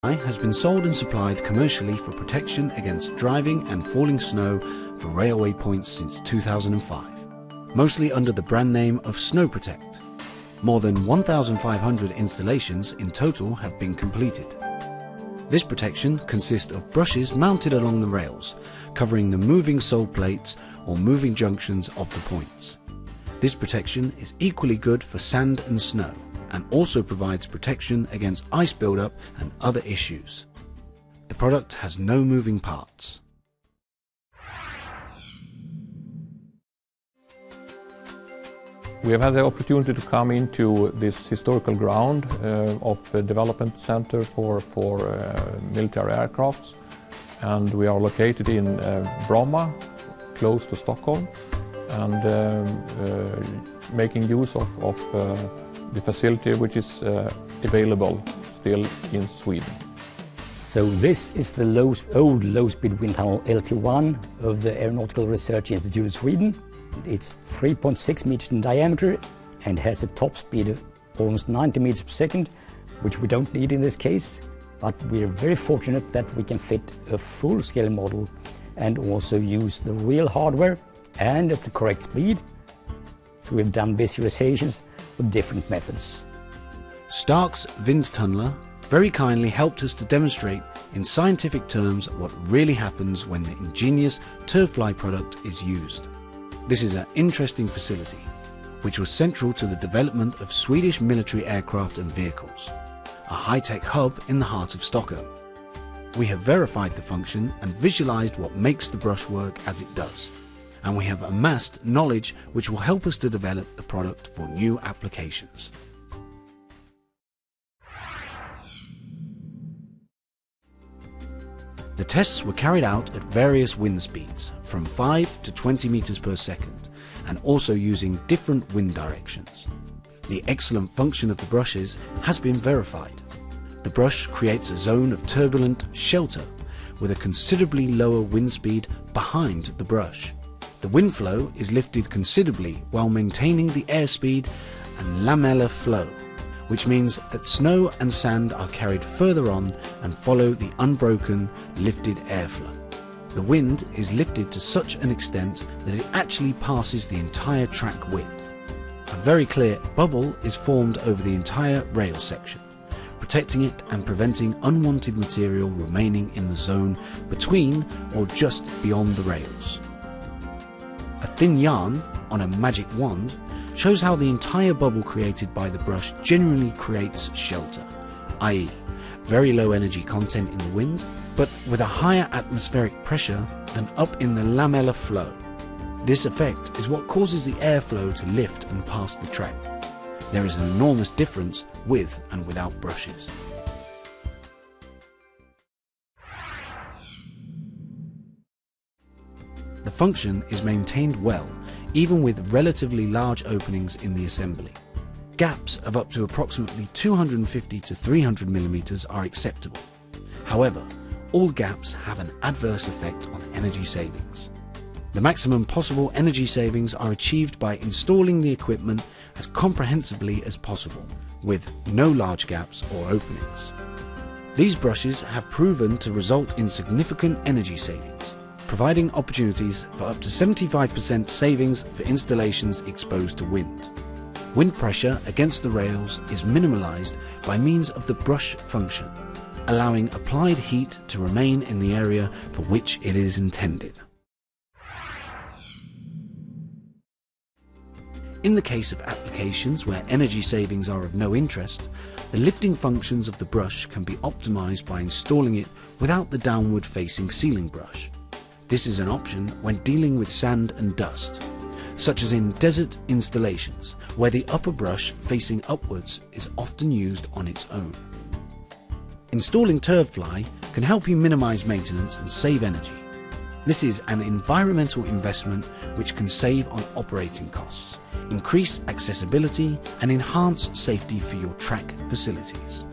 has been sold and supplied commercially for protection against driving and falling snow for railway points since 2005, mostly under the brand name of Snow Protect. More than 1,500 installations in total have been completed. This protection consists of brushes mounted along the rails, covering the moving sole plates or moving junctions of the points. This protection is equally good for sand and snow, and also provides protection against ice buildup and other issues. The product has no moving parts. We have had the opportunity to come into this historical ground of the development center for military aircrafts, and we are located in Bromma, close to Stockholm, and making use of the facility which is available still in Sweden. So this is the old low-speed wind tunnel LT1 of the Aeronautical Research Institute of Sweden. It's 3.6 meters in diameter and has a top speed of almost 90 meters per second, which we don't need in this case, but we're very fortunate that we can fit a full-scale model and also use the real hardware and at the correct speed. So we've done visualizations with different methods. Stark's Vindtunneler very kindly helped us to demonstrate in scientific terms what really happens when the ingenious turfly product is used. This is an interesting facility, which was central to the development of Swedish military aircraft and vehicles, a high-tech hub in the heart of Stockholm. We have verified the function and visualized what makes the brush work as it does, and we have amassed knowledge which will help us to develop the product for new applications. The tests were carried out at various wind speeds, from 5 to 20 meters per second, and also using different wind directions. The excellent function of the brushes has been verified. The brush creates a zone of turbulent shelter with a considerably lower wind speed behind the brush. The wind flow is lifted considerably while maintaining the airspeed and lamellar flow, which means that snow and sand are carried further on and follow the unbroken, lifted airflow. The wind is lifted to such an extent that it actually passes the entire track width. A very clear bubble is formed over the entire rail section, protecting it and preventing unwanted material remaining in the zone between or just beyond the rails. A thin yarn on a magic wand shows how the entire bubble created by the brush generally creates shelter, i.e. very low energy content in the wind, but with a higher atmospheric pressure than up in the lamellar flow. This effect is what causes the airflow to lift and pass the track. There is an enormous difference with and without brushes. The function is maintained well, even with relatively large openings in the assembly. Gaps of up to approximately 250 to 300 millimeters are acceptable. However, all gaps have an adverse effect on energy savings. The maximum possible energy savings are achieved by installing the equipment as comprehensively as possible, with no large gaps or openings. These brushes have proven to result in significant energy savings, providing opportunities for up to 75% savings for installations exposed to wind. Wind pressure against the rails is minimalized by means of the brush function, allowing applied heat to remain in the area for which it is intended. In the case of applications where energy savings are of no interest, the lifting functions of the brush can be optimized by installing it without the downward facing sealing brush. This is an option when dealing with sand and dust, such as in desert installations, where the upper brush facing upwards is often used on its own. Installing turfly can help you minimize maintenance and save energy. This is an environmental investment which can save on operating costs, increase accessibility, and enhance safety for your track facilities.